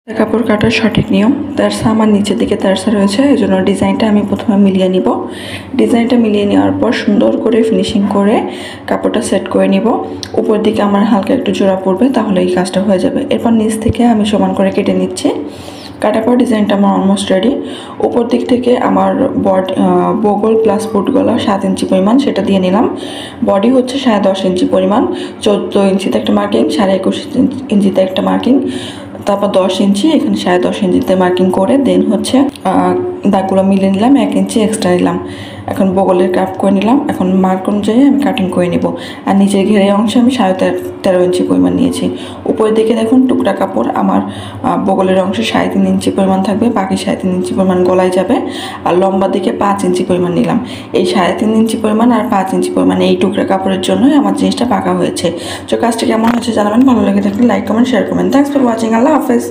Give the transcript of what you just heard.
কাপড় কাটার সঠিক নিয়ম। তেরসা আমার নিচের দিকে তেরসা রয়েছে, এই জন্য ডিজাইনটা আমি প্রথমে মিলিয়ে নিব। ডিজাইনটা মিলিয়ে নেওয়ার পর সুন্দর করে ফিনিশিং করে কাপড়টা সেট করে নিব। উপর দিকে আমার হালকা একটু জোড়া পড়বে, তাহলে এই কাজটা হয়ে যাবে। এরপর নিচ থেকে আমি সমান করে কেটে নিচ্ছি। কাটার পর ডিজাইনটা আমার অলমোস্ট রেডি। উপর দিক থেকে আমার বগল প্লাস ফুট গলা 7 ইঞ্চি পরিমাণ সেটা দিয়ে নিলাম। বডি হচ্ছে 10.5 ইঞ্চি পরিমাণ, 14 ইঞ্চিতে একটা মার্কিং, 21.5 ইঞ্চিতে একটা মার্কিং, তারপর 10 ইঞ্চি, এখানে 10.5 ইঞ্চিতে মার্কিং করে দেন হচ্ছে দাগগুলো মিলিয়ে নিলাম, 1 ইঞ্চি এক্সট্রা নিলাম। এখন বগলের কাট করে নিলাম। এখন মার্ক অনুযায়ী আমি কাটিং করে নিব। আর নিচের ঘেরের অংশে আমি 13.5 ইঞ্চি পরিমাণ নিয়েছি। উপরের দিকে দেখুন টুকরা কাপড় আমার বগলের অংশে 3.5 ইঞ্চি পরিমাণ থাকবে, বাকি 3.5 ইঞ্চি পরিমাণ গলায় যাবে। আর লম্বা দিকে 5 ইঞ্চি পরিমাণ নিলাম। এই 3.5 ইঞ্চি পরিমাণ আর 5 ইঞ্চি পরিমাণ এই টুকরা কাপড়ের জন্যই আমার জিনিসটা পাকা হয়েছে। তো কাজটা কেমন হয়েছে জানাবেন। ভালো লেগে থাকলে লাইক কমেন্ট শেয়ার করবেন। Thanks for watching. আল্লাহ হাফেজ।